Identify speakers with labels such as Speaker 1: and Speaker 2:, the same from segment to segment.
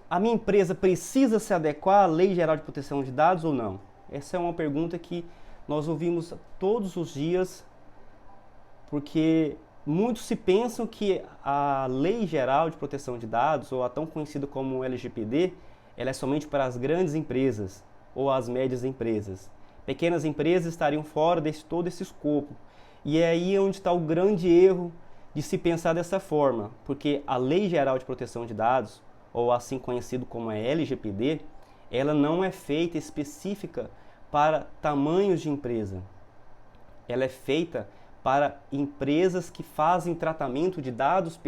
Speaker 1: A minha empresa precisa se adequar à Lei Geral de Proteção de Dados ou não? Essa é uma pergunta que nós ouvimos todos os dias, porque muitos se pensam que a Lei Geral de Proteção de Dados, ou a tão conhecida como LGPD, ela é somente para as grandes empresas ou as médias empresas. Pequenas empresas estariam fora de todo esse escopo. E é aí onde está o grande erro de se pensar dessa forma, porque a Lei Geral de Proteção de Dados, ou assim conhecido como a LGPD, ela não é feita específica para tamanhos de empresa. Ela é feita para empresas que fazem tratamento de dados,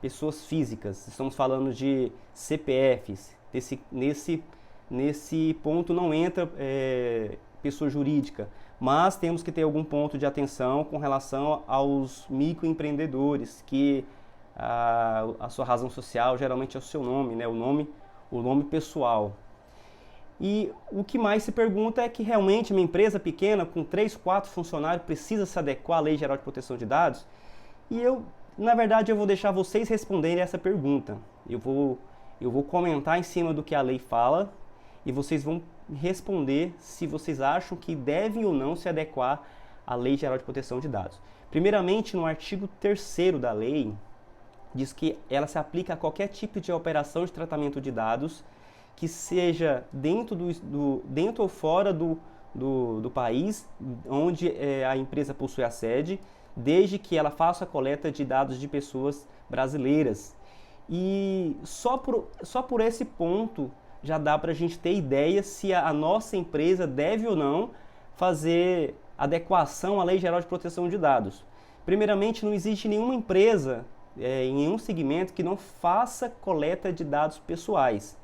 Speaker 1: pessoas físicas. Estamos falando de CPFs. Nesse ponto não entra pessoa jurídica, mas temos que ter algum ponto de atenção com relação aos microempreendedores, que a sua razão social geralmente é o seu nome, né? o nome pessoal. E o que mais se pergunta é que realmente uma empresa pequena com 3, 4 funcionários precisa se adequar à Lei Geral de Proteção de Dados? E na verdade, eu vou deixar vocês responderem essa pergunta. Eu vou comentar em cima do que a lei fala e vocês vão responder se vocês acham que devem ou não se adequar à Lei Geral de Proteção de Dados. Primeiramente, no artigo 3º da lei, diz que ela se aplica a qualquer tipo de operação de tratamento de dados que seja dentro ou fora do país onde a empresa possui a sede, desde que ela faça a coleta de dados de pessoas brasileiras. E só por esse ponto já dá para a gente ter ideia se a nossa empresa deve ou não fazer adequação à Lei Geral de Proteção de Dados. Primeiramente, não existe nenhuma empresa em nenhum segmento que não faça coleta de dados pessoais.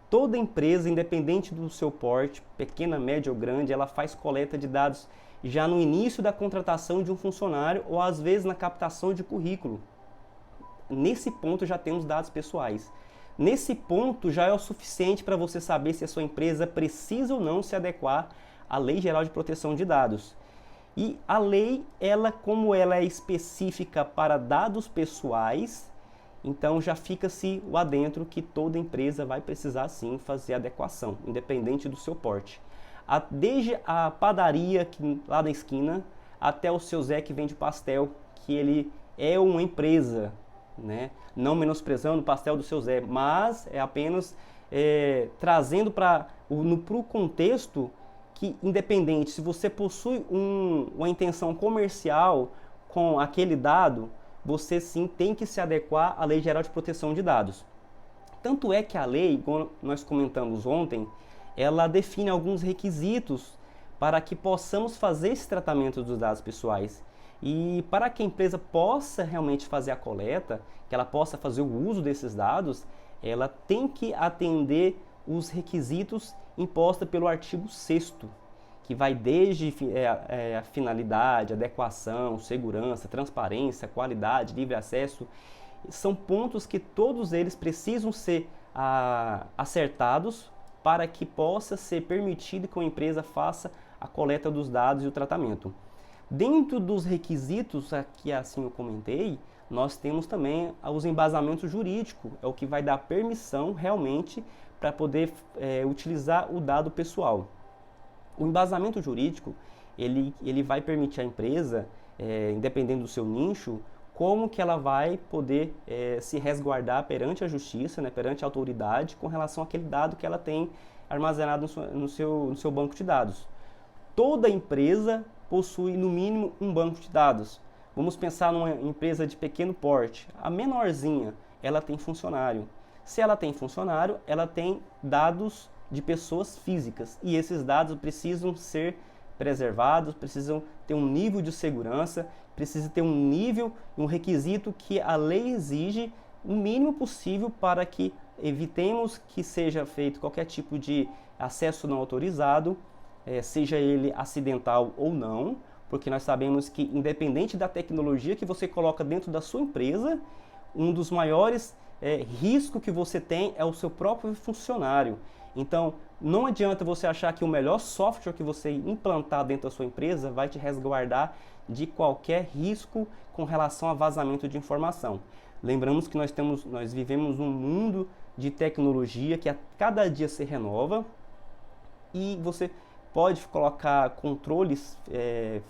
Speaker 1: Toda empresa, independente do seu porte, pequena, média ou grande, ela faz coleta de dados já no início da contratação de um funcionário ou às vezes na captação de currículo. Nesse ponto já temos dados pessoais. Nesse ponto já é o suficiente para você saber se a sua empresa precisa ou não se adequar à Lei Geral de Proteção de Dados. E a lei, como ela é específica para dados pessoais, então já fica-se o adentro que toda empresa vai precisar sim fazer adequação, independente do seu porte. Desde a padaria lá da esquina até o seu Zé que vende pastel, que ele é uma empresa, né? Não menosprezando o pastel do seu Zé, mas é apenas trazendo para o contexto que, independente, se você possui uma intenção comercial com aquele dado, você sim tem que se adequar à Lei Geral de Proteção de Dados. Tanto é que a lei, como nós comentamos ontem, ela define alguns requisitos para que possamos fazer esse tratamento dos dados pessoais. E para que a empresa possa realmente fazer a coleta, que ela possa fazer o uso desses dados, ela tem que atender os requisitos impostos pelo artigo 6º, que vai desde a finalidade, adequação, segurança, transparência, qualidade, livre acesso. São pontos que todos eles precisam ser acertados para que possa ser permitido que uma empresa faça a coleta dos dados e o tratamento. Dentro dos requisitos, que assim eu comentei, nós temos também os embasamentos jurídicos, é o que vai dar permissão realmente para poder utilizar o dado pessoal. O embasamento jurídico, ele vai permitir à empresa, independendo do seu nicho, como que ela vai poder se resguardar perante a justiça, né, perante a autoridade, com relação àquele dado que ela tem armazenado no seu banco de dados. Toda empresa possui, no mínimo, um banco de dados. Vamos pensar numa empresa de pequeno porte. A menorzinha, ela tem funcionário. Se ela tem funcionário, ela tem dados de pessoas físicas. E esses dados precisam ser preservados, precisam ter um nível de segurança, precisa ter um nível, um requisito que a lei exige o mínimo possível para que evitemos que seja feito qualquer tipo de acesso não autorizado, seja ele acidental ou não, porque nós sabemos que, independente da tecnologia que você coloca dentro da sua empresa, um dos maiores riscos que você tem é o seu próprio funcionário. Então, não adianta você achar que o melhor software que você implantar dentro da sua empresa vai te resguardar de qualquer risco com relação a vazamento de informação. Lembramos que nós vivemos num mundo de tecnologia que a cada dia se renova e você pode colocar controles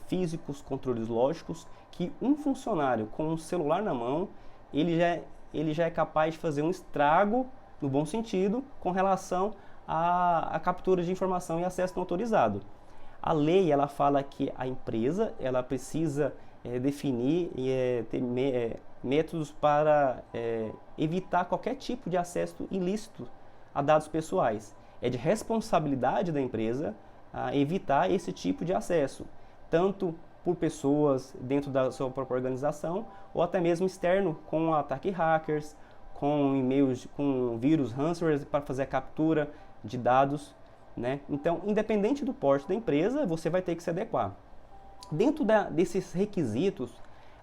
Speaker 1: físicos, controles lógicos, que um funcionário com um celular na mão, ele já é capaz de fazer um estrago, no bom sentido, com relação à captura de informação e acesso não autorizado. A lei, ela fala que a empresa, ela precisa definir e ter métodos para evitar qualquer tipo de acesso ilícito a dados pessoais. É de responsabilidade da empresa evitar esse tipo de acesso, tanto por pessoas dentro da sua própria organização ou até mesmo externo, com ataque hackers, com e-mails, com vírus ransomware para fazer a captura de dados, né? Então, independente do porte da empresa, você vai ter que se adequar. Dentro desses requisitos,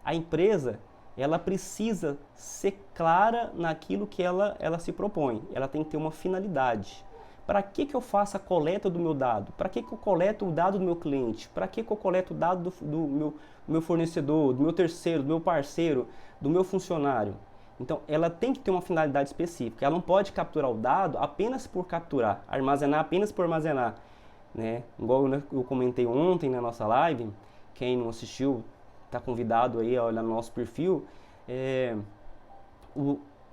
Speaker 1: a empresa ela precisa ser clara naquilo que ela se propõe. Ela tem que ter uma finalidade. Para que eu faço a coleta do meu dado? Para que eu coleto o dado do meu cliente? Para que eu coleto o dado do meu fornecedor, do meu terceiro, do meu parceiro, do meu funcionário? Então, ela tem que ter uma finalidade específica. Ela não pode capturar o dado apenas por capturar, armazenar apenas por armazenar, né? Igual eu comentei ontem na nossa live, quem não assistiu está convidado aí a olhar no nosso perfil.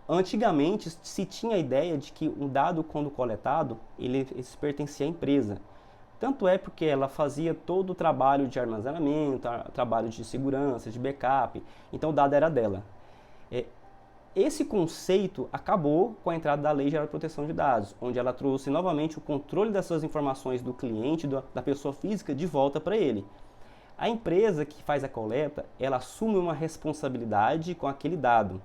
Speaker 1: Antigamente se tinha a ideia de que um dado, quando coletado, ele pertencia à empresa. Tanto é porque ela fazia todo o trabalho de armazenamento, trabalho de segurança, de backup, então o dado era dela. Esse conceito acabou com a entrada da Lei Geral de Proteção de Dados, onde ela trouxe novamente o controle dessas informações do cliente, da pessoa física, de volta para ele. A empresa que faz a coleta, ela assume uma responsabilidade com aquele dado,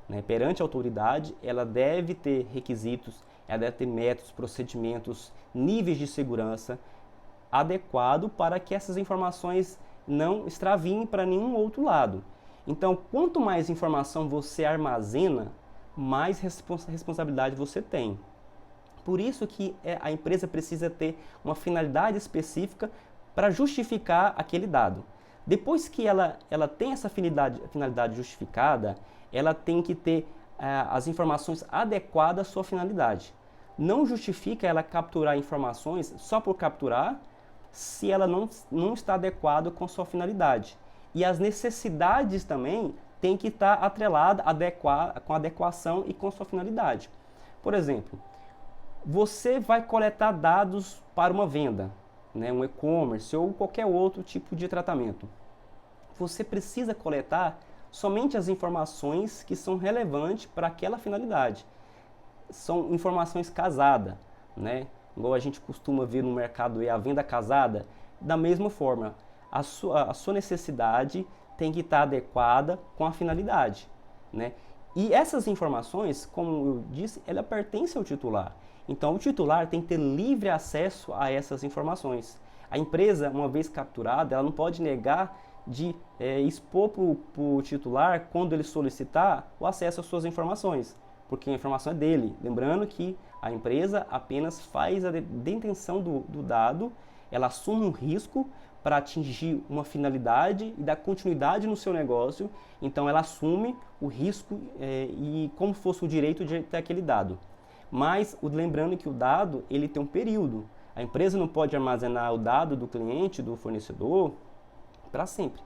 Speaker 1: né? Perante a autoridade, ela deve ter requisitos, ela deve ter métodos, procedimentos, níveis de segurança adequado para que essas informações não extraviem para nenhum outro lado. Então, quanto mais informação você armazena, mais responsabilidade você tem. Por isso que a empresa precisa ter uma finalidade específica para justificar aquele dado. Depois que ela tem essa finalidade justificada, ela tem que ter as informações adequadas à sua finalidade. Não justifica ela capturar informações só por capturar, se ela não está adequada com a sua finalidade. E as necessidades também têm que estar atreladas com a adequação e com a sua finalidade. Por exemplo, você vai coletar dados para uma venda, né, um e-commerce ou qualquer outro tipo de tratamento. Você precisa coletar somente as informações que são relevantes para aquela finalidade. São informações casadas, né? Igual a gente costuma ver no mercado a venda casada. Da mesma forma, a sua necessidade tem que estar adequada com a finalidade, né? E essas informações, como eu disse, ela pertence ao titular. Então, o titular tem que ter livre acesso a essas informações. A empresa, uma vez capturada, ela não pode negar de expor para o titular, quando ele solicitar, o acesso às suas informações, porque a informação é dele. Lembrando que a empresa apenas faz a detenção do dado, ela assume um risco para atingir uma finalidade e dar continuidade no seu negócio, então ela assume o risco e como fosse o direito de ter aquele dado. Mas lembrando que o dado ele tem um período. A empresa não pode armazenar o dado do cliente, do fornecedor, para sempre.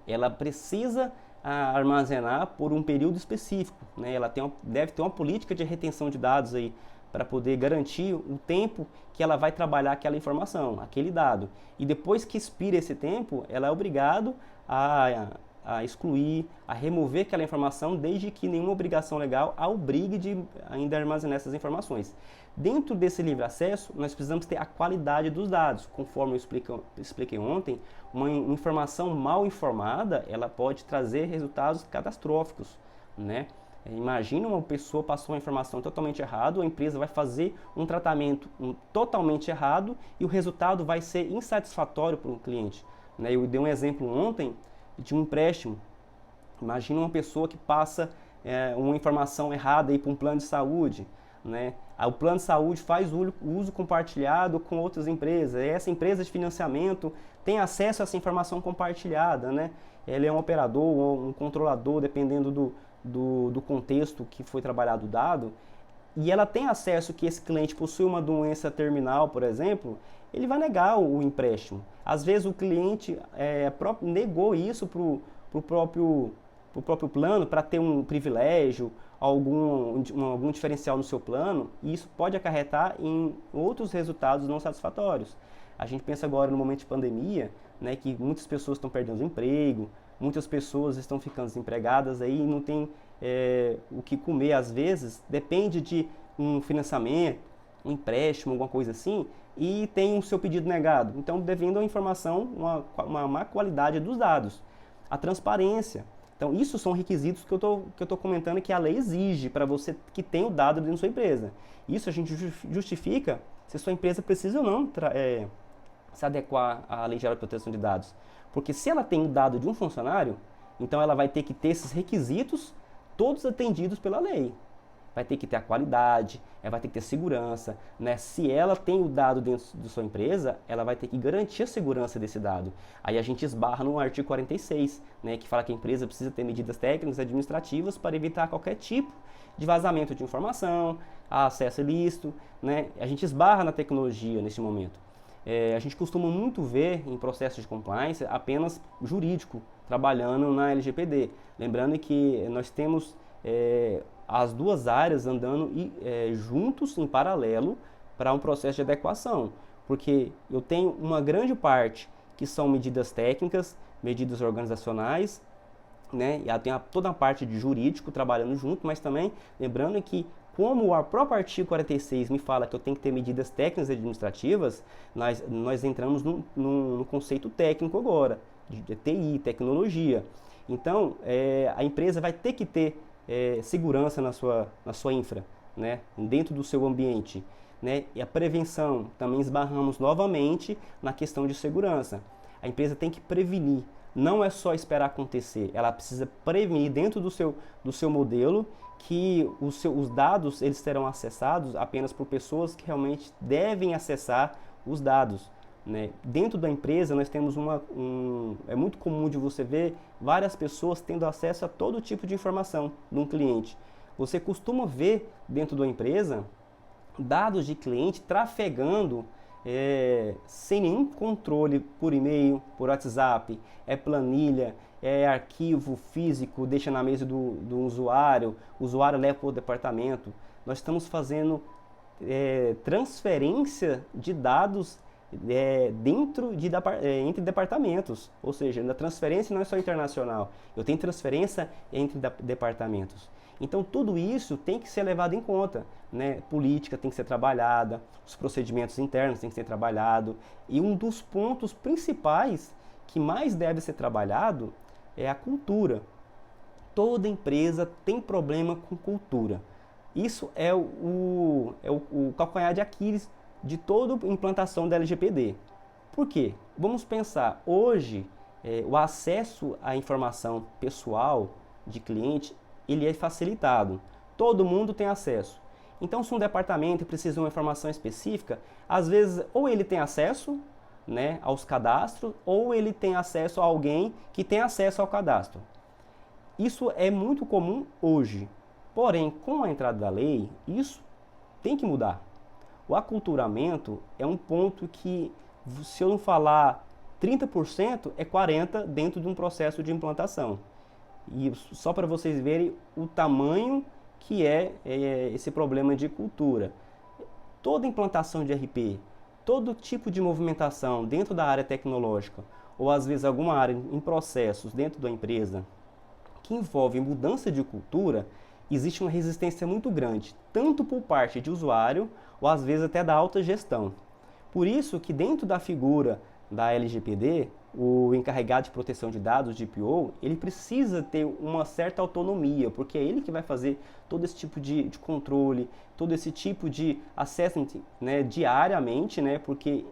Speaker 1: Ela precisa armazenar por um período específico, né? Ela deve ter uma política de retenção de dados aí para poder garantir o tempo que ela vai trabalhar aquela informação, aquele dado. E depois que expira esse tempo, ela é obrigada a excluir, a remover aquela informação, desde que nenhuma obrigação legal a obrigue de ainda armazenar essas informações. Dentro desse livre acesso, nós precisamos ter a qualidade dos dados. Conforme eu expliquei ontem, uma informação mal informada, ela pode trazer resultados catastróficos, né? Imagina uma pessoa passou uma informação totalmente errada, a empresa vai fazer um tratamento totalmente errado e o resultado vai ser insatisfatório para o cliente, né? Eu dei um exemplo ontem de um empréstimo. Imagina uma pessoa que passa uma informação errada para um plano de saúde, né? O plano de saúde faz uso compartilhado com outras empresas. E essa empresa de financiamento tem acesso a essa informação compartilhada, né? Ele é um operador ou um controlador, dependendo do contexto que foi trabalhado o dado, e ela tem acesso que esse cliente possui uma doença terminal, por exemplo, ele vai negar o empréstimo. Às vezes o cliente negou isso para o próprio plano, para ter um privilégio, algum diferencial no seu plano, e isso pode acarretar em outros resultados não satisfatórios. A gente pensa agora no momento de pandemia, né, que muitas pessoas estão perdendo o emprego, muitas pessoas estão ficando desempregadas aí e não tem o que comer às vezes, depende de um financiamento, um empréstimo, alguma coisa assim, e tem o seu pedido negado. Então, devido à informação, uma má qualidade dos dados. A transparência. Então, isso são requisitos que eu estou comentando que a lei exige para você que tem o dado dentro da sua empresa. Isso a gente justifica se a sua empresa precisa ou não se adequar à Lei Geral de Proteção de Dados. Porque se ela tem o dado de um funcionário, então ela vai ter que ter esses requisitos todos atendidos pela lei. Vai ter que ter a qualidade, vai ter que ter segurança, né? Se ela tem o dado dentro da sua empresa, ela vai ter que garantir a segurança desse dado. Aí a gente esbarra no artigo 46, né, que fala que a empresa precisa ter medidas técnicas e administrativas para evitar qualquer tipo de vazamento de informação, acesso ilícito, né? A gente esbarra na tecnologia nesse momento. A gente costuma muito ver em processos de compliance apenas jurídico trabalhando na LGPD. Lembrando que nós temos as duas áreas andando juntos, em paralelo, para um processo de adequação. Porque eu tenho uma grande parte que são medidas técnicas, medidas organizacionais, né? E tem toda a parte de jurídico trabalhando junto, mas também lembrando que como o próprio artigo 46 me fala que eu tenho que ter medidas técnicas e administrativas, nós entramos num conceito técnico agora, de TI, tecnologia. Então, a empresa vai ter que ter segurança na sua infra, né, dentro do seu ambiente. Né? E a prevenção, também esbarramos novamente na questão de segurança. A empresa tem que prevenir, não é só esperar acontecer, ela precisa prevenir dentro do seu modelo que os dados eles serão acessados apenas por pessoas que realmente devem acessar os dados. Né? Dentro da empresa nós temos é muito comum de você ver várias pessoas tendo acesso a todo tipo de informação de um cliente. Você costuma ver dentro da empresa dados de cliente trafegando sem nenhum controle por e-mail, por WhatsApp, planilha, arquivo físico, deixa na mesa do usuário, o usuário leva para o departamento. Nós estamos fazendo transferência de dados entre departamentos, ou seja, a transferência não é só internacional, eu tenho transferência entre departamentos. Então tudo isso tem que ser levado em conta, né? Política tem que ser trabalhada, os procedimentos internos têm que ser trabalhados, e um dos pontos principais que mais deve ser trabalhado é a cultura. Toda empresa tem problema com cultura. Isso é o calcanhar de Aquiles de toda implantação da LGPD. Por quê? Vamos pensar, hoje o acesso à informação pessoal de cliente ele é facilitado. Todo mundo tem acesso. Então, se um departamento precisa de uma informação específica, às vezes ou ele tem acesso, né, aos cadastros, ou ele tem acesso a alguém que tem acesso ao cadastro. Isso é muito comum hoje. Porém, com a entrada da lei, isso tem que mudar. O aculturamento é um ponto que, se eu não falar 30%, é 40% dentro de um processo de implantação. E só para vocês verem o tamanho que é esse problema de cultura. Toda implantação de RP, todo tipo de movimentação dentro da área tecnológica, ou às vezes alguma área em processos dentro da empresa, que envolve mudança de cultura, existe uma resistência muito grande, tanto por parte de usuário, ou às vezes até da alta gestão. Por isso que dentro da figura da LGPD, o encarregado de proteção de dados, DPO, ele precisa ter uma certa autonomia, porque é ele que vai fazer todo esse tipo de controle, todo esse tipo de assessment, né, diariamente, né, porque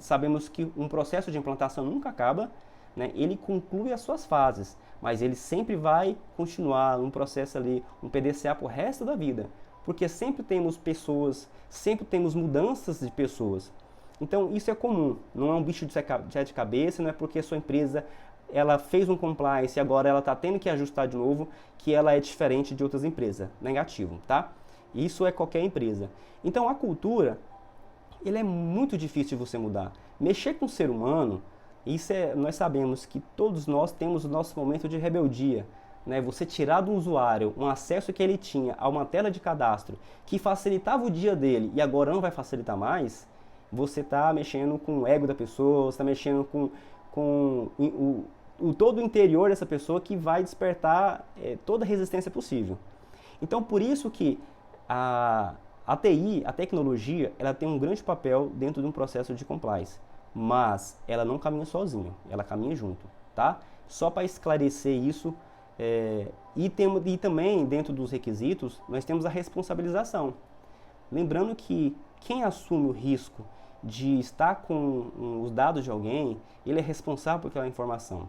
Speaker 1: sabemos que um processo de implantação nunca acaba, né, ele conclui as suas fases, mas ele sempre vai continuar um processo ali, um PDCA pro resto da vida, porque sempre temos pessoas, sempre temos mudanças de pessoas. Então, isso é comum, não é um bicho de sete cabeças, não é porque a sua empresa ela fez um compliance e agora ela está tendo que ajustar de novo, que ela é diferente de outras empresas. Negativo, tá? Isso é qualquer empresa. Então a cultura, ele é muito difícil de você mudar. Mexer com o ser humano, nós sabemos que todos nós temos o nosso momento de rebeldia. Né? Você tirar do usuário um acesso que ele tinha a uma tela de cadastro que facilitava o dia dele e agora não vai facilitar mais, você está mexendo com o ego da pessoa, você está mexendo com todo o interior dessa pessoa, que vai despertar toda a resistência possível. Então, por isso que a TI, a tecnologia, ela tem um grande papel dentro de um processo de compliance, mas ela não caminha sozinha, ela caminha junto, tá? Só para esclarecer isso, e também dentro dos requisitos, nós temos a responsabilização. Lembrando que quem assume o risco de estar com os dados de alguém, ele é responsável por aquela informação.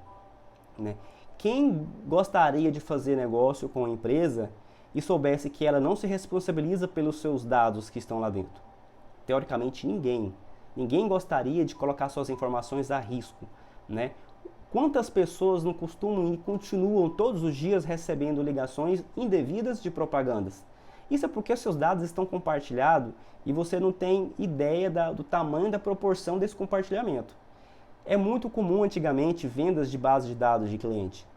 Speaker 1: Né? Quem gostaria de fazer negócio com a empresa e soubesse que ela não se responsabiliza pelos seus dados que estão lá dentro? Teoricamente, ninguém. Ninguém gostaria de colocar suas informações a risco. Né? Quantas pessoas não costumam e continuam todos os dias recebendo ligações indevidas de propagandas? Isso é porque seus dados estão compartilhados e você não tem ideia do tamanho da proporção desse compartilhamento. É muito comum antigamente vendas de bases de dados de cliente.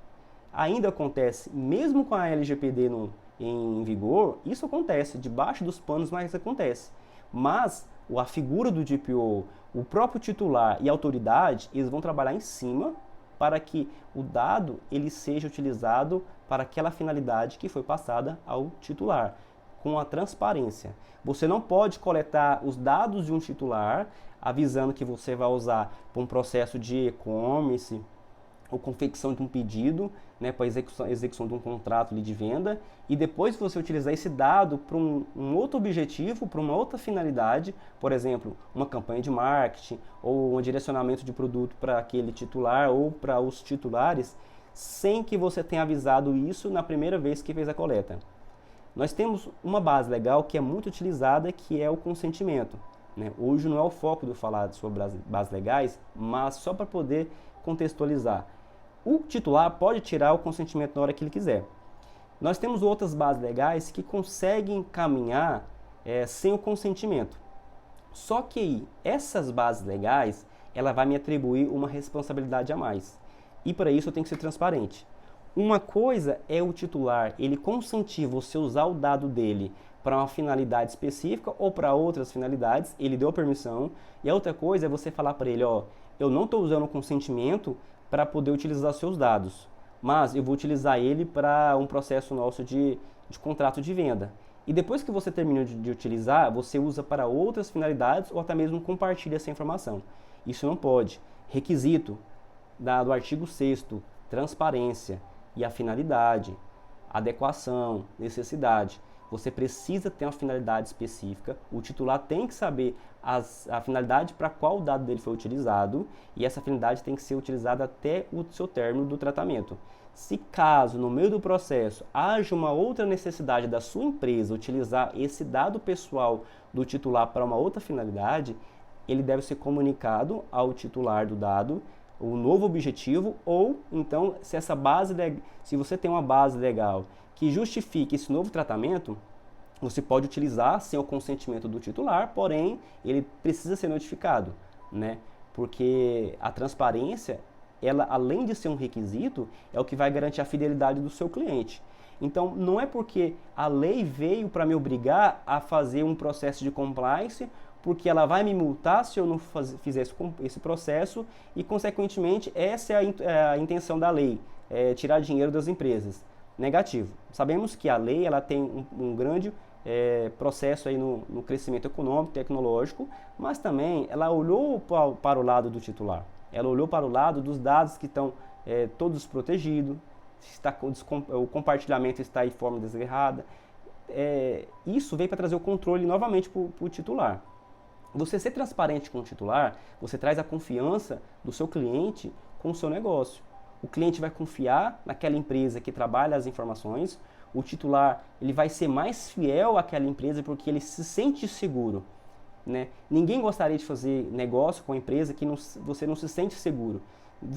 Speaker 1: Ainda acontece, mesmo com a LGPD em vigor, isso acontece, debaixo dos panos, mas acontece. Mas a figura do DPO, o próprio titular e a autoridade, eles vão trabalhar em cima para que o dado ele seja utilizado para aquela finalidade que foi passada ao titular, com a transparência. Você não pode coletar os dados de um titular avisando que você vai usar para um processo de e-commerce ou confecção de um pedido, né, para execução de um contrato de venda, e depois você utilizar esse dado para um outro objetivo, para uma outra finalidade, por exemplo, uma campanha de marketing ou um direcionamento de produto para aquele titular ou para os titulares, sem que você tenha avisado isso na primeira vez que fez a coleta. Nós temos uma base legal que é muito utilizada, que é o consentimento. Né? Hoje não é o foco de eu falar sobre as bases legais, mas só para poder contextualizar. O titular pode tirar o consentimento na hora que ele quiser. Nós temos outras bases legais que conseguem caminhar sem o consentimento. Só que essas bases legais, ela vai me atribuir uma responsabilidade a mais. E para isso eu tenho que ser transparente. Uma coisa é o titular, ele consentir você usar o dado dele para uma finalidade específica ou para outras finalidades, ele deu a permissão. E a outra coisa é você falar para ele, ó, eu não estou usando o consentimento para poder utilizar seus dados, mas eu vou utilizar ele para um processo nosso de contrato de venda. E depois que você terminou de utilizar, você usa para outras finalidades ou até mesmo compartilha essa informação. Isso não pode. Requisito do artigo 6º, transparência e a finalidade, adequação, necessidade. Você precisa ter uma finalidade específica, o titular tem que saber a finalidade para qual o dado dele foi utilizado e essa finalidade tem que ser utilizada até o seu término do tratamento. Se caso, no meio do processo, haja uma outra necessidade da sua empresa utilizar esse dado pessoal do titular para uma outra finalidade, ele deve ser comunicado ao titular do dado o novo objetivo, ou então se você tem uma base legal que justifique esse novo tratamento, você pode utilizar sem o consentimento do titular, porém ele precisa ser notificado, né? Porque a transparência, ela além de ser um requisito, é o que vai garantir a fidelidade do seu cliente. Então não é porque a lei veio para me obrigar a fazer um processo de compliance, porque ela vai me multar se eu não fizer esse processo e, consequentemente, essa é a intenção da lei, tirar dinheiro das empresas. Negativo. Sabemos que a lei ela tem um grande processo aí no crescimento econômico, tecnológico, mas também ela olhou para o lado do titular. Ela olhou para o lado dos dados que estão todos protegidos, o compartilhamento está em forma desgarrada. Isso veio para trazer o controle novamente para o titular. Você ser transparente com o titular, você traz a confiança do seu cliente com o seu negócio. O cliente vai confiar naquela empresa que trabalha as informações, o titular ele vai ser mais fiel àquela empresa porque ele se sente seguro. Né? Ninguém gostaria de fazer negócio com a empresa que você não se sente seguro.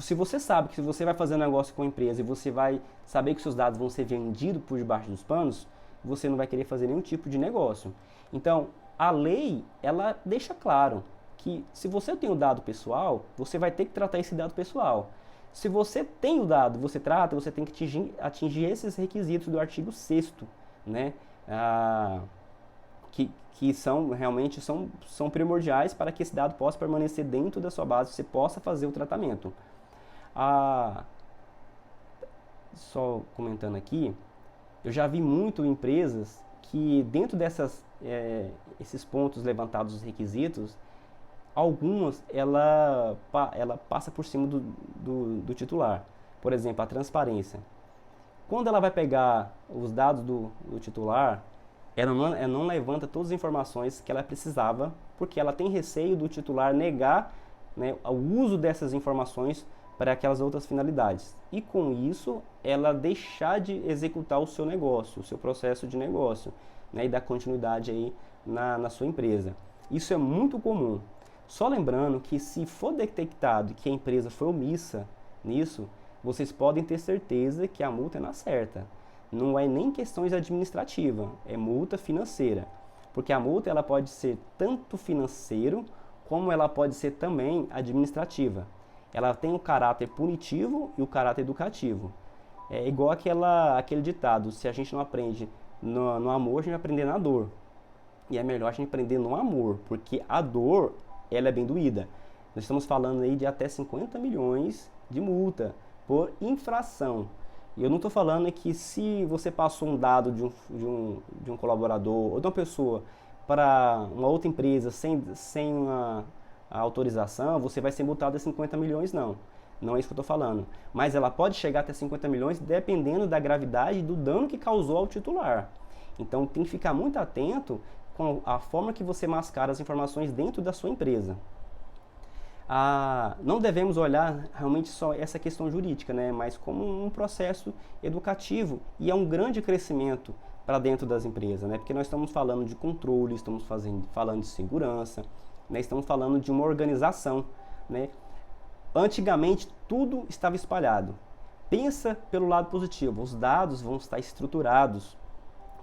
Speaker 1: Se você sabe que se você vai fazer um negócio com a empresa e você vai saber que seus dados vão ser vendidos por debaixo dos panos, você não vai querer fazer nenhum tipo de negócio. Então, a lei, ela deixa claro que se você tem o dado pessoal, você vai ter que tratar esse dado pessoal. Se você tem o dado, você trata, você tem que atingir esses requisitos do artigo 6º, né? Que são realmente são primordiais para que esse dado possa permanecer dentro da sua base, você possa fazer o tratamento. Só comentando aqui, eu já vi muito empresas que dentro esses pontos levantados os requisitos, algumas ela passa por cima do titular. Por exemplo, a transparência. Quando ela vai pegar os dados do titular, ela não levanta todas as informações que ela precisava, porque ela tem receio do titular negar, né, o uso dessas informações para aquelas outras finalidades. E com isso, ela deixar de executar o seu negócio, o seu processo de negócio, né, e dar continuidade aí na sua empresa. Isso é muito comum. Só lembrando que se for detectado que a empresa foi omissa nisso, vocês podem ter certeza que a multa é na certa. Não é nem questões administrativas, é multa financeira. Porque a multa ela pode ser tanto financeiro, como ela pode ser também administrativa. Ela tem o caráter punitivo e o caráter educativo. É igual aquele ditado, se a gente não aprende no amor, a gente vai aprender na dor. E é melhor a gente aprender no amor, porque a dor, ela é bem doída. Nós estamos falando aí de até 50 milhões de multa por infração. E eu não estou falando que se você passou um dado de um colaborador ou de uma pessoa para uma outra empresa sem a autorização, você vai ser multado a 50 milhões, não. Não é isso que eu estou falando. Mas ela pode chegar até 50 milhões dependendo da gravidade do dano que causou ao titular. Então tem que ficar muito atento com a forma que você mascara as informações dentro da sua empresa. Não devemos olhar realmente só essa questão jurídica, né, mas como um processo educativo, e é um grande crescimento para dentro das empresas, né, porque nós estamos falando de controle, estamos falando de segurança, né, estamos falando de uma organização, né. Antigamente tudo estava espalhado. Pensa pelo lado positivo, os dados vão estar estruturados.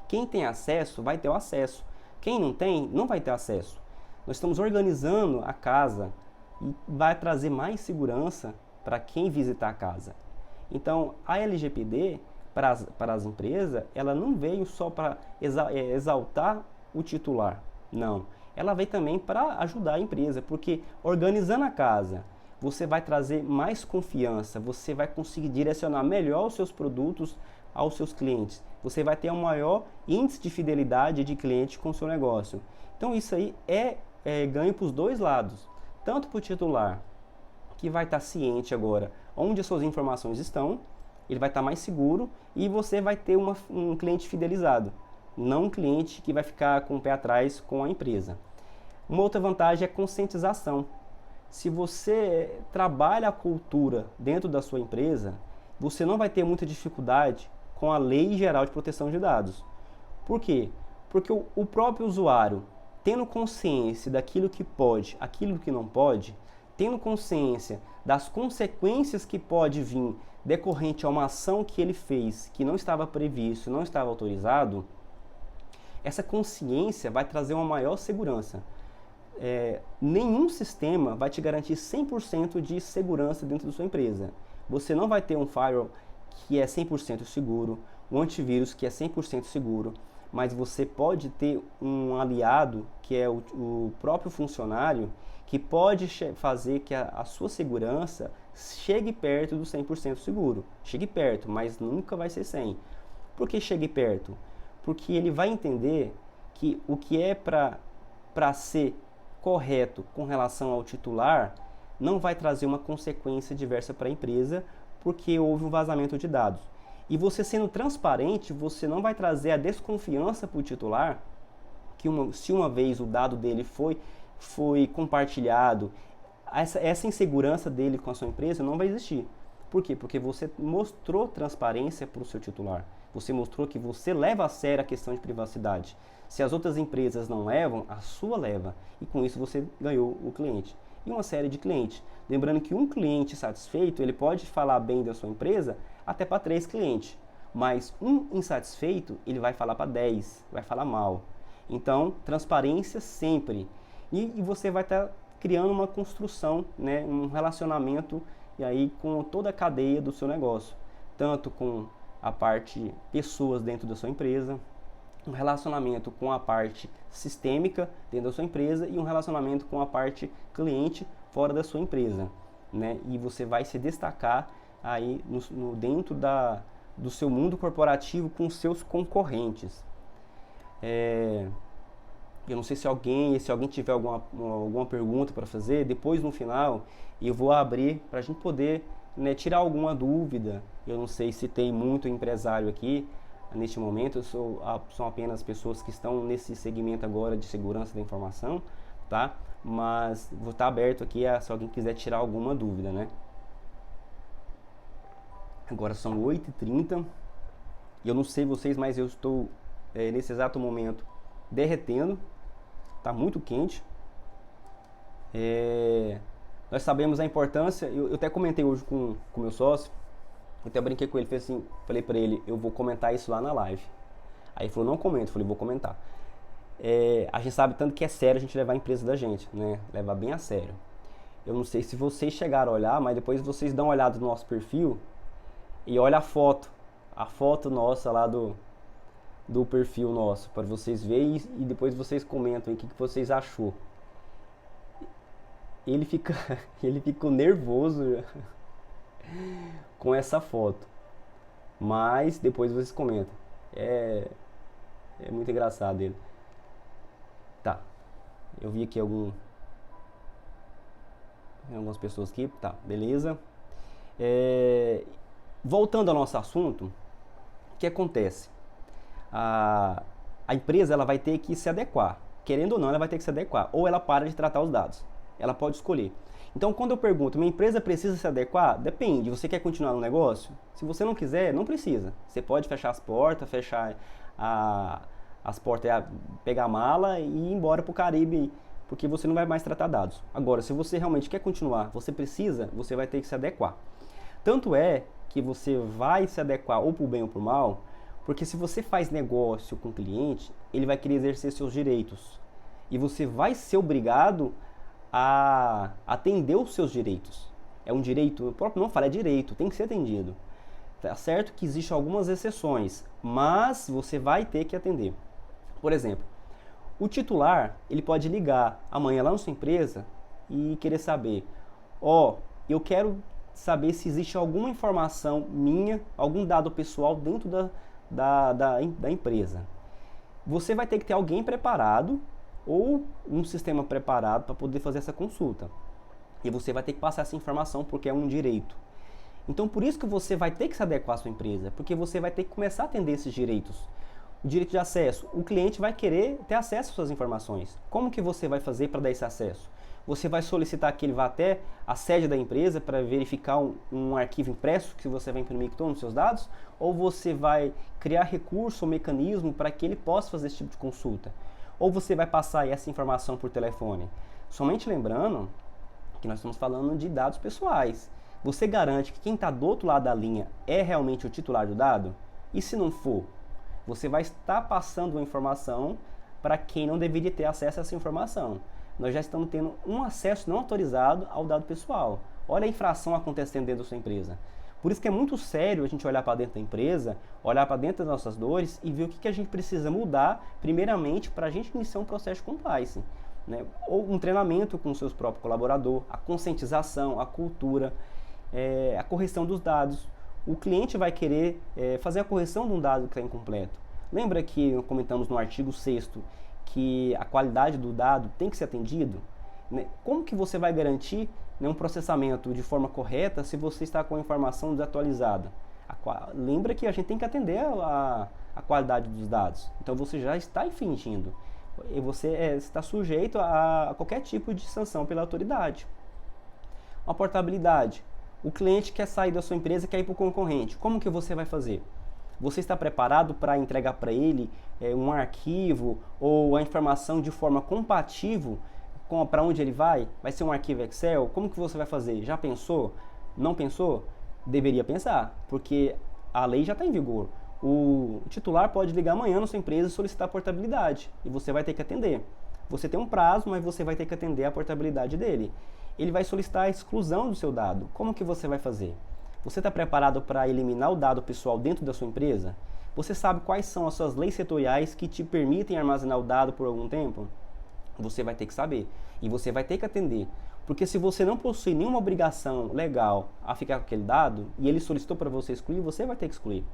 Speaker 1: Quem tem acesso vai ter o acesso. Quem não tem, não vai ter acesso. Nós estamos organizando a casa e vai trazer mais segurança para quem visitar a casa. Então, a LGPD, para as empresas, ela não veio só para exaltar o titular. Não. Ela veio também para ajudar a empresa, porque organizando a casa, você vai trazer mais confiança, você vai conseguir direcionar melhor os seus produtos aos seus clientes. Você vai ter um maior índice de fidelidade de cliente com o seu negócio. Então isso aí é ganho para os dois lados. Tanto para o titular, que vai estar ciente agora onde as suas informações estão, ele vai estar mais seguro e você vai ter um cliente fidelizado, não um cliente que vai ficar com o pé atrás com a empresa. Uma outra vantagem é a conscientização. Se você trabalha a cultura dentro da sua empresa, você não vai ter muita dificuldade com a Lei Geral de Proteção de Dados. Por quê? Porque o próprio usuário, tendo consciência daquilo que pode, aquilo que não pode, tendo consciência das consequências que pode vir decorrente a uma ação que ele fez, que não estava previsto, não estava autorizado, essa consciência vai trazer uma maior segurança. Nenhum sistema vai te garantir 100% de segurança dentro da sua empresa. Você não vai ter um firewall que é 100% seguro, um antivírus que é 100% seguro, mas você pode ter um aliado, que é o próprio funcionário, que pode fazer que a sua segurança chegue perto do 100% seguro. Chegue perto, mas nunca vai ser 100%. Por que chegue perto? Porque ele vai entender que o que é para ser correto com relação ao titular não vai trazer uma consequência diversa para a empresa, porque houve um vazamento de dados. E você sendo transparente, você não vai trazer a desconfiança para o titular, que se uma vez o dado dele foi compartilhado, essa insegurança dele com a sua empresa não vai existir. Por quê? Porque você mostrou transparência para o seu titular. Você mostrou que você leva a sério a questão de privacidade. Se as outras empresas não levam, a sua leva. E com isso você ganhou o cliente. e uma série de clientes. Lembrando que um cliente satisfeito, ele pode falar bem da sua empresa até para 3 clientes, mas um insatisfeito, ele vai falar para 10, vai falar mal. Então, transparência sempre. E você vai estar criando uma construção, né, um relacionamento e aí com toda a cadeia do seu negócio, tanto com a parte pessoas dentro da sua empresa, um relacionamento com a parte sistêmica dentro da sua empresa e um relacionamento com a parte cliente fora da sua empresa, né? E você vai se destacar aí dentro do seu mundo corporativo com os seus concorrentes. Eu não sei se alguém tiver alguma pergunta para fazer, depois no final eu vou abrir para a gente poder, né, tirar alguma dúvida. Eu não sei se tem muito empresário aqui neste momento, são apenas pessoas que estão nesse segmento agora de segurança da informação, tá? Mas vou estar aberto aqui se alguém quiser tirar alguma dúvida, né? Agora são 8h30 e eu não sei vocês, mas eu estou nesse exato momento derretendo, tá muito quente. Nós sabemos a importância, eu até comentei hoje com o meu sócio, eu até brinquei com ele, falei pra ele, eu vou comentar isso lá na live. Aí ele falou, não comento, eu falei, vou comentar. A gente sabe tanto que é sério a gente levar a empresa da gente, né? Levar bem a sério. Eu não sei se vocês chegaram a olhar, mas depois vocês dão uma olhada no nosso perfil e olha a foto nossa lá do perfil nosso, para vocês verem e depois vocês comentam o que vocês achou. Ele ficou nervoso com essa foto, mas depois vocês comentam. É muito engraçado ele. Tá, eu vi aqui algumas pessoas aqui, tá, beleza. Voltando ao nosso assunto, o que acontece? A empresa ela vai ter que se adequar, querendo ou não, ela vai ter que se adequar, ou ela para de tratar os dados, ela pode escolher. Então, quando eu pergunto, minha empresa precisa se adequar? Depende, você quer continuar no negócio? Se você não quiser, não precisa. Você pode fechar as portas, fechar as portas, pegar a mala e ir embora para o Caribe, porque você não vai mais tratar dados. Agora, se você realmente quer continuar, você vai ter que se adequar. Tanto é que você vai se adequar ou para o bem ou para o mal, porque se você faz negócio com o cliente, ele vai querer exercer seus direitos. E você vai ser obrigado a atender os seus direitos. É um direito, o próprio nome fala, é direito, tem que ser atendido. Tá certo que existem algumas exceções, mas você vai ter que atender. Por exemplo, o titular, ele pode ligar amanhã lá na sua empresa e querer saber, eu quero saber se existe alguma informação minha, algum dado pessoal dentro da empresa. Você vai ter que ter alguém preparado ou um sistema preparado para poder fazer essa consulta. E você vai ter que passar essa informação porque é um direito. Então, por isso que você vai ter que se adequar à sua empresa, porque você vai ter que começar a atender esses direitos. O direito de acesso, o cliente vai querer ter acesso às suas informações. Como que você vai fazer para dar esse acesso? Você vai solicitar que ele vá até a sede da empresa para verificar um arquivo impresso que você vai imprimir com todos os seus dados? Ou você vai criar recurso ou mecanismo para que ele possa fazer esse tipo de consulta? Ou você vai passar essa informação por telefone? Somente lembrando que nós estamos falando de dados pessoais. Você garante que quem está do outro lado da linha é realmente o titular do dado? E se não for? Você vai estar passando uma informação para quem não deveria ter acesso a essa informação. Nós já estamos tendo um acesso não autorizado ao dado pessoal. Olha a infração acontecendo dentro da sua empresa. Por isso que é muito sério a gente olhar para dentro da empresa, olhar para dentro das nossas dores e ver o que a gente precisa mudar, primeiramente, para a gente iniciar um processo de compliance. Né? Ou um treinamento com os seus próprios colaboradores, a conscientização, a cultura, a correção dos dados. O cliente vai querer fazer a correção de um dado que está incompleto. Lembra que comentamos no artigo 6º que a qualidade do dado tem que ser atendido? Né? Como que você vai garantir, né, um processamento de forma correta se você está com a informação desatualizada? Lembra que a gente tem que atender a qualidade dos dados. Então você já está infringindo. E você está sujeito a qualquer tipo de sanção pela autoridade. Uma portabilidade. O cliente quer sair da sua empresa e quer ir para o concorrente. Como que você vai fazer? Você está preparado para entregar para ele um arquivo ou a informação de forma compatível para onde ele vai? Vai ser um arquivo Excel? Como que você vai fazer? Já pensou? Não pensou? Deveria pensar, porque a lei já está em vigor. O titular pode ligar amanhã na sua empresa e solicitar a portabilidade, e você vai ter que atender. Você tem um prazo, mas você vai ter que atender a portabilidade dele. Ele vai solicitar a exclusão do seu dado. Como que você vai fazer? Você está preparado para eliminar o dado pessoal dentro da sua empresa? Você sabe quais são as suas leis setoriais que te permitem armazenar o dado por algum tempo? Você vai ter que saber e você vai ter que atender. Porque se você não possui nenhuma obrigação legal a ficar com aquele dado e ele solicitou para você excluir, você vai ter que excluir.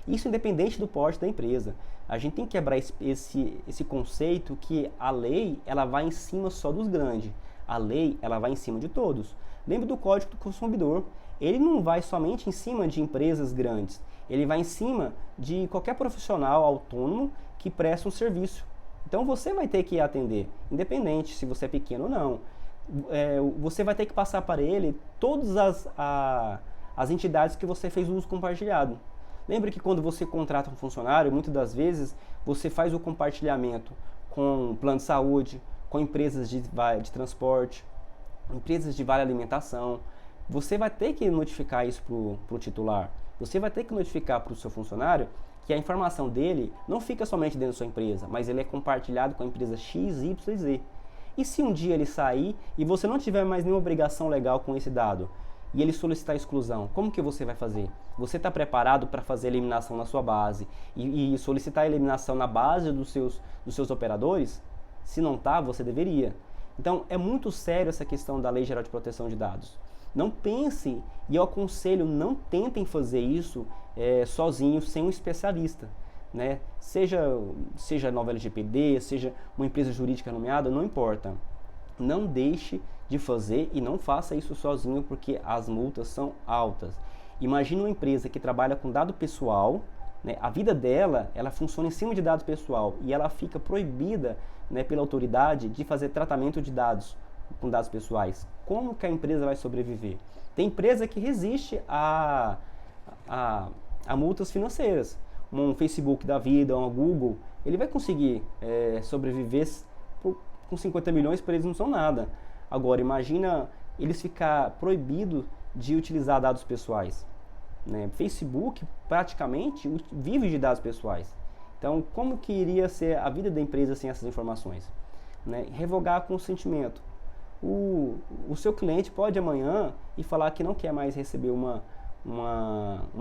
Speaker 1: Isso independente do porte da empresa. A gente tem que quebrar esse conceito que a lei ela vai em cima só dos grandes. A lei ela vai em cima de todos. Lembre do Código do Consumidor. Ele não vai somente em cima de empresas grandes. Ele vai em cima de qualquer profissional autônomo que presta um serviço. Então você vai ter que atender, independente se você é pequeno ou não. Você vai ter que passar para ele todas as entidades que você fez uso compartilhado. Lembre que quando você contrata um funcionário, muitas das vezes você faz o compartilhamento com plano de saúde, com empresas de transporte, empresas de vale alimentação. Você vai ter que notificar isso para o titular. Você vai ter que notificar para o seu funcionário que a informação dele não fica somente dentro da sua empresa, mas ele é compartilhado com a empresa X, Y e Z. E se um dia ele sair e você não tiver mais nenhuma obrigação legal com esse dado e ele solicitar a exclusão, como que você vai fazer? Você está preparado para fazer a eliminação na sua base e solicitar a eliminação na base dos seus operadores? Se não está, você deveria. Então, é muito sério essa questão da Lei Geral de Proteção de Dados. Não pense, e eu aconselho, não tentem fazer isso sozinhos, sem um especialista. Né? Seja nova LGPD, seja uma empresa jurídica nomeada, não importa. Não deixe de fazer e não faça isso sozinho, porque as multas são altas. Imagine uma empresa que trabalha com dado pessoal, né? A vida dela, ela funciona em cima de dado pessoal e ela fica proibida, né, pela autoridade de fazer tratamento de dados com dados pessoais. Como que a empresa vai sobreviver? Tem empresa que resiste a multas financeiras. Um Facebook da vida, um Google, ele vai conseguir sobreviver com 50 milhões, para eles não são nada. Agora, imagina eles ficar proibidos de utilizar dados pessoais. Né? Facebook praticamente vive de dados pessoais. Então, como que iria ser a vida da empresa sem essas informações? Né? Revogar consentimento. O seu cliente pode amanhã e falar que não quer mais receber uma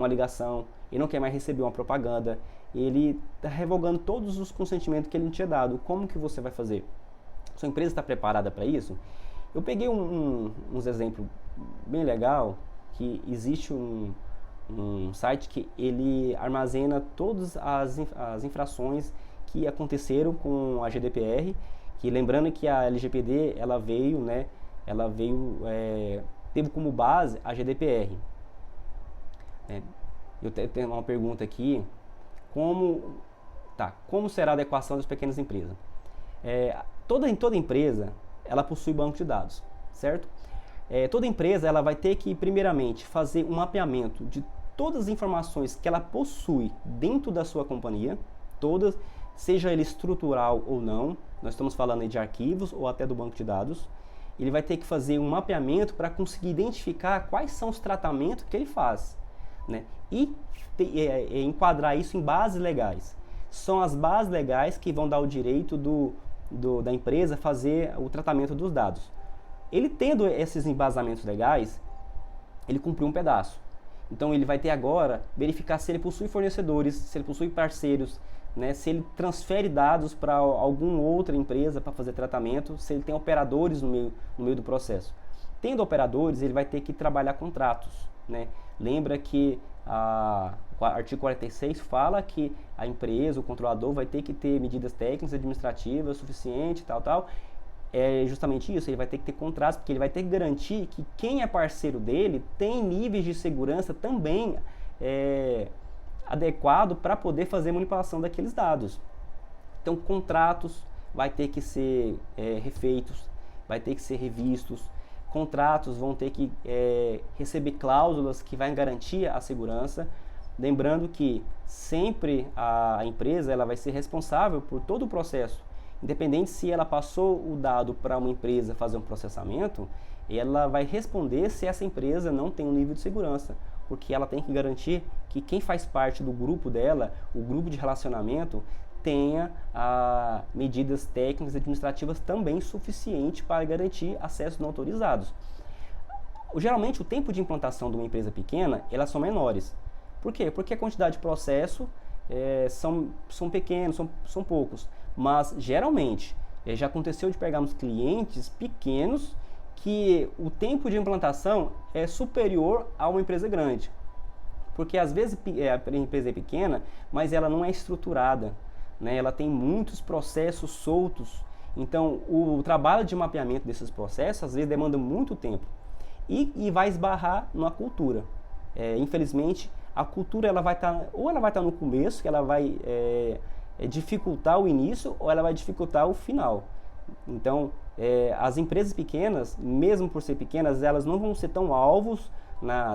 Speaker 1: ligação, ele não quer mais receber uma propaganda, ele está revogando todos os consentimentos que ele não tinha dado. Como que você vai fazer? Sua empresa está preparada para isso? Eu peguei uns exemplos bem legal, que existe um site que ele armazena todas as infrações que aconteceram com a GDPR, que lembrando que a LGPD teve como base a GDPR. Eu tenho uma pergunta aqui, como será a adequação das pequenas empresas? Toda empresa, ela possui banco de dados, certo? Toda empresa, ela vai ter que, primeiramente, fazer um mapeamento de todas as informações que ela possui dentro da sua companhia, todas, seja ele estrutural ou não, nós estamos falando aí de arquivos ou até do banco de dados. Ele vai ter que fazer um mapeamento para conseguir identificar quais são os tratamentos que ele faz, né? E enquadrar isso em bases legais. São as bases legais que vão dar o direito da empresa fazer o tratamento dos dados. Ele tendo esses embasamentos legais, ele cumpriu um pedaço. Então ele vai ter agora verificar se ele possui fornecedores, se ele possui parceiros, né, se ele transfere dados para alguma outra empresa para fazer tratamento, se ele tem operadores no meio do processo. Tendo operadores, ele vai ter que trabalhar contratos. Né? Lembra que o artigo 46 fala que a empresa, o controlador, vai ter que ter medidas técnicas, administrativas suficientes, tal. É justamente isso, ele vai ter que ter contratos, porque ele vai ter que garantir que quem é parceiro dele tem níveis de segurança também adequado para poder fazer a manipulação daqueles dados. Então, contratos vai ter que ser refeitos, vai ter que ser revistos, contratos vão ter que receber cláusulas que vão garantir a segurança. Lembrando que sempre a empresa ela vai ser responsável por todo o processo Independente se ela passou o dado para uma empresa fazer um processamento, ela vai responder se essa empresa não tem um nível de segurança, porque ela tem que garantir que quem faz parte do grupo dela, o grupo de relacionamento, tenha medidas técnicas e administrativas também suficientes para garantir acessos não autorizados. Geralmente, o tempo de implantação de uma empresa pequena, elas são menores. Por quê? Porque a quantidade de processo são pequenos, são poucos. Mas, geralmente, já aconteceu de pegarmos clientes pequenos que o tempo de implantação é superior a uma empresa grande. Porque, às vezes, a empresa é pequena, mas ela não é estruturada, né? Ela tem muitos processos soltos. Então, o trabalho de mapeamento desses processos, às vezes, demanda muito tempo. E vai esbarrar na cultura. Infelizmente, a cultura ela vai estar no começo, que ela vai dificultar o início, ou ela vai dificultar o final. Então, as empresas pequenas, mesmo por ser pequenas, elas não vão ser tão alvos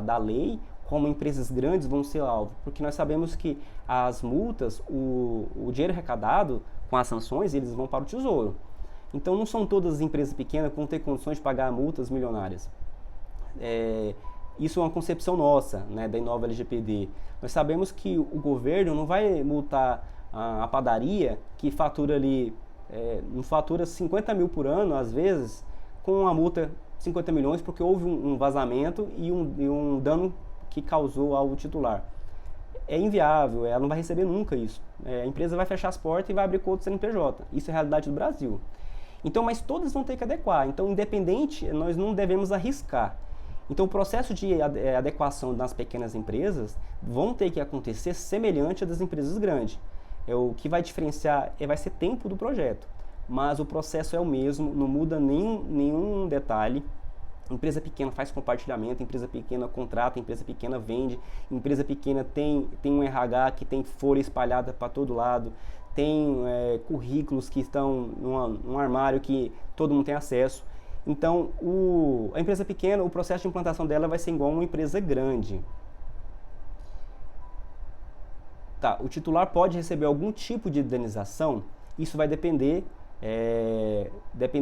Speaker 1: da lei como empresas grandes vão ser alvo, porque nós sabemos que as multas, o dinheiro arrecadado com as sanções, eles vão para o tesouro. Então, não são todas as empresas pequenas que vão ter condições de pagar multas milionárias. Isso é uma concepção nossa, né, da Inova LGPD. Nós sabemos que o governo não vai multar a padaria que fatura ali, não fatura 50 mil por ano, às vezes, com uma multa de 50 milhões, porque houve um vazamento e um dano que causou ao titular. É inviável, ela não vai receber nunca isso. A empresa vai fechar as portas e vai abrir conta do CNPJ. Isso é a realidade do Brasil. Então, mas todas vão ter que adequar. Então, independente, nós não devemos arriscar. Então, o processo de adequação das pequenas empresas vão ter que acontecer semelhante a das empresas grandes. O que vai diferenciar vai ser tempo do projeto, mas o processo é o mesmo, não muda nenhum detalhe. Empresa pequena faz compartilhamento, empresa pequena contrata, empresa pequena vende, empresa pequena tem um RH que tem folha espalhada para todo lado, tem currículos que estão num armário que todo mundo tem acesso. Então, a empresa pequena, o processo de implantação dela vai ser igual a uma empresa grande. Tá, o titular pode receber algum tipo de indenização? Isso vai depender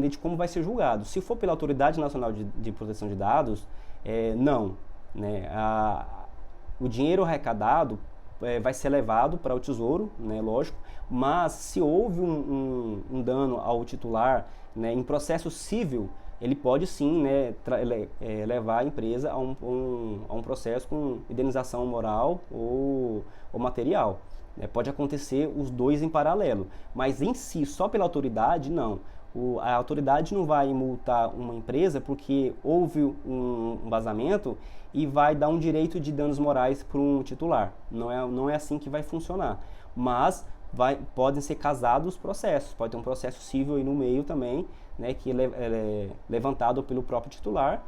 Speaker 1: de como vai ser julgado. Se for pela Autoridade Nacional de Proteção de Dados, não. Né? O dinheiro arrecadado vai ser levado para o Tesouro, né, lógico, mas se houve um dano ao titular, né, em processo civil, ele pode sim, né, levar a empresa a um processo com indenização moral ou material. Pode acontecer os dois em paralelo, mas em si, só pela autoridade, não. A autoridade não vai multar uma empresa porque houve um vazamento e vai dar um direito de danos morais para um titular. Não é assim que vai funcionar. Mas podem ser casados os processos. Pode ter um processo civil aí no meio também, né, que é levantado pelo próprio titular,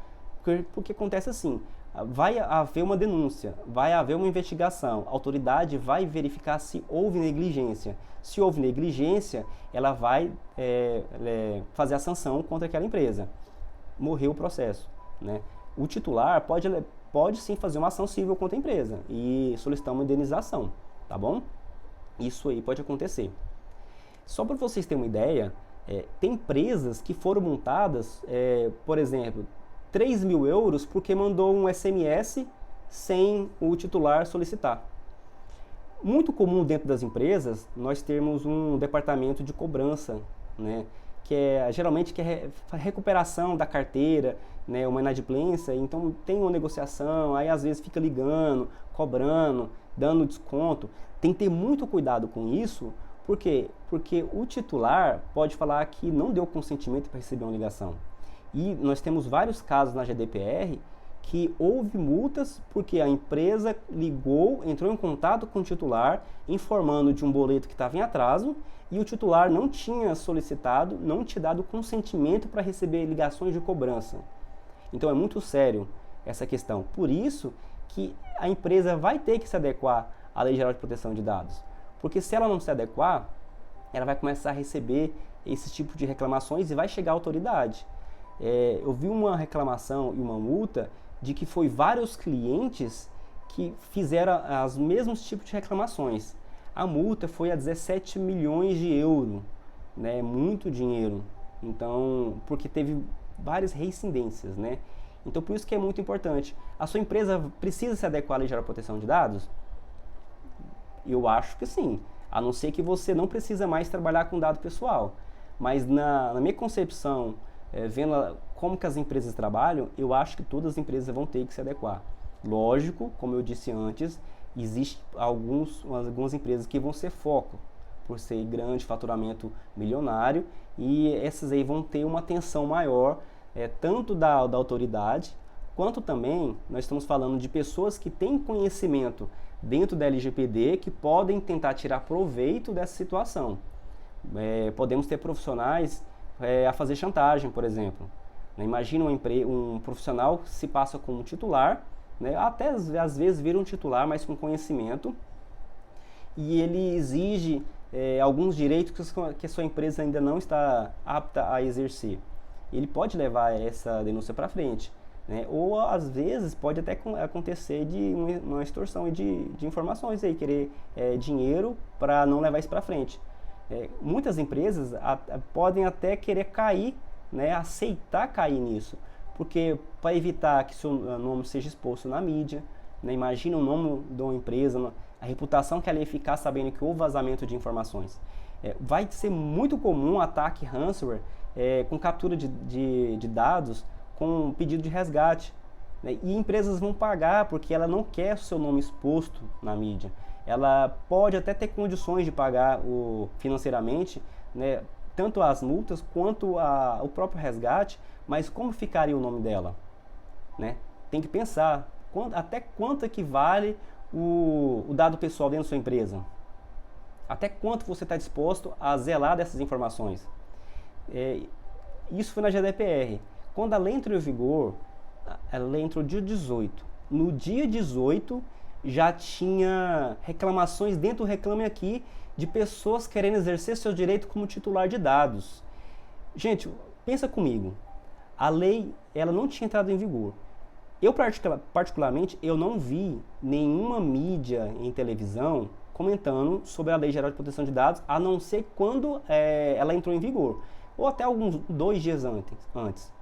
Speaker 1: porque acontece assim. Vai haver uma denúncia, vai haver uma investigação, a autoridade vai verificar se houve negligência. Se houve negligência, ela vai fazer a sanção contra aquela empresa. Morreu o processo, né? O titular pode sim fazer uma ação civil contra a empresa e solicitar uma indenização, tá bom? Isso aí pode acontecer. Só para vocês terem uma ideia, tem empresas que foram multadas, por exemplo, 3 mil euros porque mandou um SMS sem o titular solicitar. Muito comum dentro das empresas nós termos um departamento de cobrança, né, que geralmente é recuperação da carteira, né, uma inadimplência, então tem uma negociação, aí às vezes fica ligando, cobrando, dando desconto. Tem que ter muito cuidado com isso, por quê? Porque o titular pode falar que não deu consentimento para receber uma ligação. E nós temos vários casos na GDPR que houve multas porque a empresa entrou em contato com o titular, informando de um boleto que estava em atraso e o titular não tinha solicitado, não tinha dado consentimento para receber ligações de cobrança. Então é muito sério essa questão. Por isso que a empresa vai ter que se adequar à Lei Geral de Proteção de Dados. Porque se ela não se adequar, ela vai começar a receber esse tipo de reclamações e vai chegar à autoridade. Eu vi uma reclamação e uma multa de que foi vários clientes que fizeram os mesmos tipos de reclamações. A multa foi a 17 milhões de euros. né? Muito dinheiro. Então, porque teve várias reincidências, né? Então, por isso que é muito importante. A sua empresa precisa se adequar à Lei Geral de Proteção de Dados? Eu acho que sim, a não ser que você não precisa mais trabalhar com dado pessoal. Mas na minha concepção, vendo como que as empresas trabalham, eu acho que todas as empresas vão ter que se adequar. Lógico, como eu disse antes, existem algumas empresas que vão ser foco, por ser grande, faturamento milionário, e essas aí vão ter uma atenção maior, tanto da autoridade, quanto também nós estamos falando de pessoas que têm conhecimento dentro da LGPD que podem tentar tirar proveito dessa situação. Podemos ter profissionais a fazer chantagem, por exemplo. Imagina um profissional que se passa como titular, né, até às vezes vira um titular, mas com conhecimento, e ele exige alguns direitos que a sua empresa ainda não está apta a exercer. Ele pode levar essa denúncia para frente. Né? Ou às vezes pode até acontecer de uma extorsão de informações, aí, querer dinheiro para não levar isso para frente. Muitas empresas podem até querer cair, né, aceitar cair nisso, porque para evitar que seu nome seja exposto na mídia, né, imagina o nome de uma empresa, a reputação que ela ia ficar sabendo que houve vazamento de informações. Vai ser muito comum ataque ransomware com captura de dados, com pedido de resgate, né? E empresas vão pagar porque ela não quer o seu nome exposto na mídia. Ela pode até ter condições de pagar financeiramente, né, tanto as multas quanto o próprio resgate, mas como ficaria o nome dela? Né? Tem que pensar até quanto equivale o dado pessoal dentro da sua empresa. Até quanto você está disposto a zelar dessas informações. Isso foi na GDPR. Quando a lei entrou em vigor, ela entrou dia 18. No dia 18, já tinha reclamações dentro do Reclame Aqui de pessoas querendo exercer seu direito como titular de dados. Gente, pensa comigo. A lei, ela não tinha entrado em vigor. Eu, particularmente, eu não vi nenhuma mídia em televisão comentando sobre a Lei Geral de Proteção de Dados, a não ser quando ela entrou em vigor, ou até alguns 2 dias antes.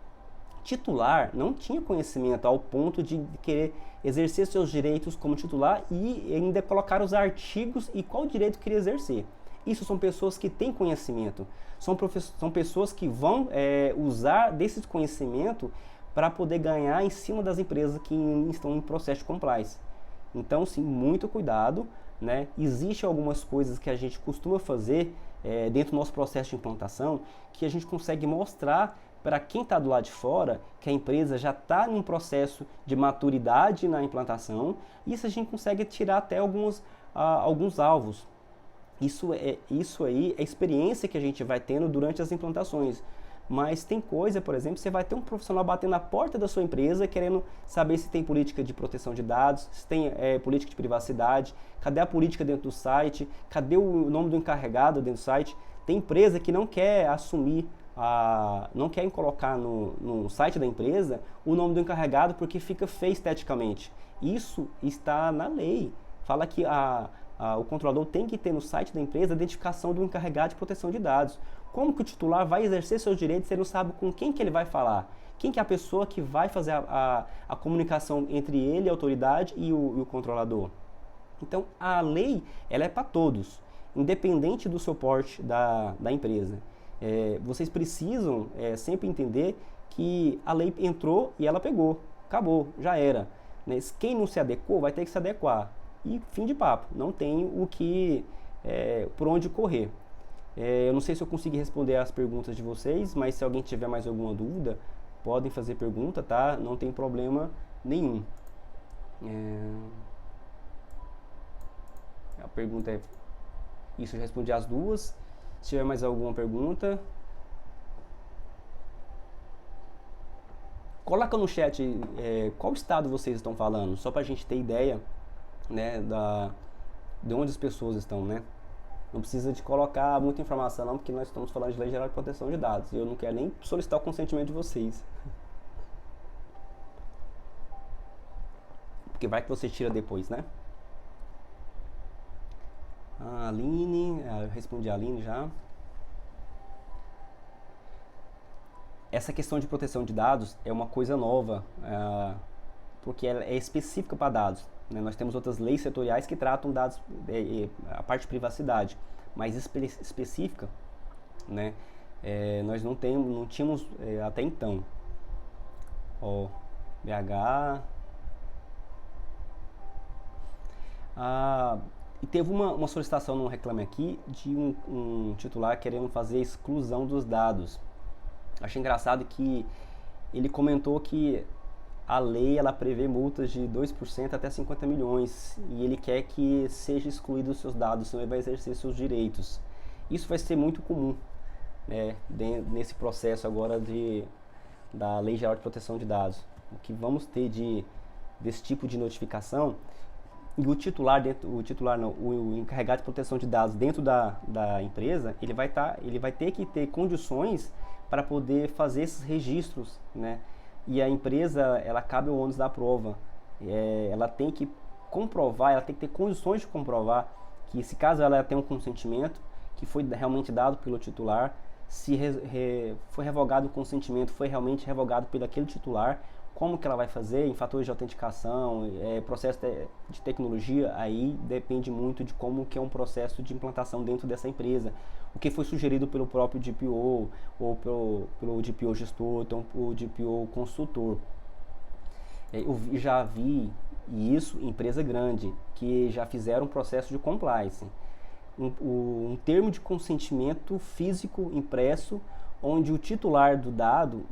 Speaker 1: Titular não tinha conhecimento ao ponto de querer exercer seus direitos como titular e ainda colocar os artigos e qual direito queria exercer. Isso são pessoas que têm conhecimento, são pessoas que vão usar desse conhecimento para poder ganhar em cima das empresas que estão em processo de compliance. Então, sim, muito cuidado, né? Existem algumas coisas que a gente costuma fazer dentro do nosso processo de implantação que a gente consegue mostrar para quem está do lado de fora que a empresa já está em um processo de maturidade na implantação, e isso a gente consegue tirar até alguns alvos. Isso aí é a experiência que a gente vai tendo durante as implantações. Mas tem coisa, por exemplo, você vai ter um profissional batendo na porta da sua empresa querendo saber se tem política de proteção de dados, se tem política de privacidade, cadê a política dentro do site, cadê o nome do encarregado dentro do site. Tem empresa que não quer assumir, não quer colocar no site da empresa o nome do encarregado porque fica feio esteticamente. Isso está na lei. Fala que o controlador tem que ter no site da empresa a identificação do encarregado de proteção de dados. Como que o titular vai exercer seus direitos se ele não sabe com quem que ele vai falar? Quem que é a pessoa que vai fazer a comunicação entre ele, a autoridade e o controlador? Então, a lei, ela é para todos, independente do suporte da empresa. Vocês precisam sempre entender que a lei entrou e ela pegou, acabou, já era. Né? Quem não se adequou vai ter que se adequar. E fim de papo, não tem por onde correr. Eu não sei se eu consegui responder as perguntas de vocês, mas se alguém tiver mais alguma dúvida, podem fazer pergunta, tá? Não tem problema nenhum. A pergunta é... Isso, eu respondi as duas. Se tiver mais alguma pergunta... Coloca no chat qual estado vocês estão falando, só pra gente ter ideia, né, de onde as pessoas estão, né? Não precisa de colocar muita informação não, porque nós estamos falando de Lei Geral de Proteção de Dados. E eu não quero nem solicitar o consentimento de vocês. Porque vai que você tira depois, né? A Aline, eu respondi a Aline já. essa questão de proteção de dados é uma coisa nova, porque ela é específica para dados, né? Nós temos outras leis setoriais que tratam dados, a parte de privacidade, mas específica, né? Nós não tínhamos até então. Ó, BH. E teve uma solicitação no Reclame Aqui de um titular querendo fazer a exclusão dos dados. Achei engraçado que ele comentou que a lei ela prevê multas de 2% até 50 milhões e ele quer que seja excluído os seus dados, senão ele vai exercer seus direitos. Isso vai ser muito comum, né, nesse processo agora da Lei Geral de Proteção de Dados. O que vamos ter desse tipo de notificação, e o encarregado de proteção de dados dentro da empresa, ele vai ter que ter condições para poder fazer esses registros, né? E a empresa, ela cabe o ônus da prova. Ela tem que comprovar, ela tem que ter condições de comprovar que, se caso ela tenha um consentimento que foi realmente dado pelo titular, se foi revogado o consentimento, foi realmente revogado pelo aquele titular, como que ela vai fazer em fatores de autenticação, processo de tecnologia, aí depende muito de como que é um processo de implantação dentro dessa empresa. O que foi sugerido pelo próprio DPO, ou pelo DPO gestor, então o DPO consultor. Eu já vi isso em empresa grande, que já fizeram um processo de compliance. Um termo de consentimento físico impresso, onde o titular do dado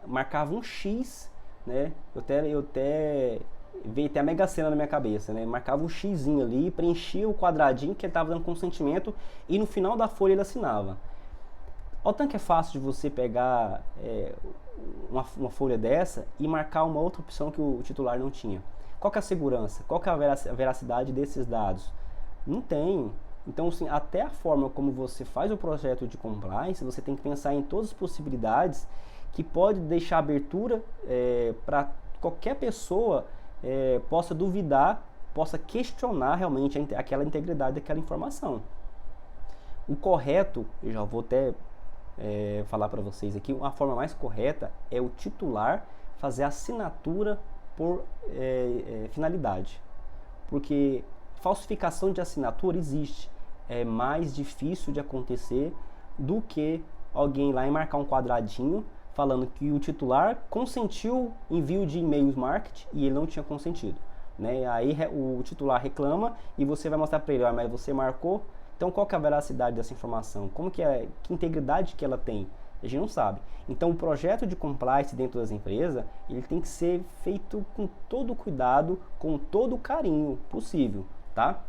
Speaker 1: marcava um X, né? Eu até veio até a Mega Sena na minha cabeça, né? Marcava um xizinho ali, preenchia o quadradinho que ele estava dando consentimento e no final da folha ele assinava. Olha o tanto que é fácil de você pegar uma folha dessa e marcar uma outra opção que o titular não tinha. Qual que é a segurança? Qual que é a veracidade desses dados? Não tem. Então, assim, até a forma como você faz o projeto de compliance, você tem que pensar em todas as possibilidades que pode deixar abertura para qualquer pessoa possa duvidar, possa questionar realmente aquela integridade daquela informação. O correto, eu já vou até falar para vocês aqui, a forma mais correta é o titular fazer a assinatura por finalidade. Porque falsificação de assinatura existe. É mais difícil de acontecer do que alguém lá e marcar um quadradinho falando que o titular consentiu envio de e-mails marketing e ele não tinha consentido, né? Aí o titular reclama e você vai mostrar para ele, mas você marcou, então qual que é a veracidade dessa informação? Que integridade que ela tem? A gente não sabe. Então o projeto de compliance dentro das empresas, ele tem que ser feito com todo o cuidado, com todo o carinho possível, tá?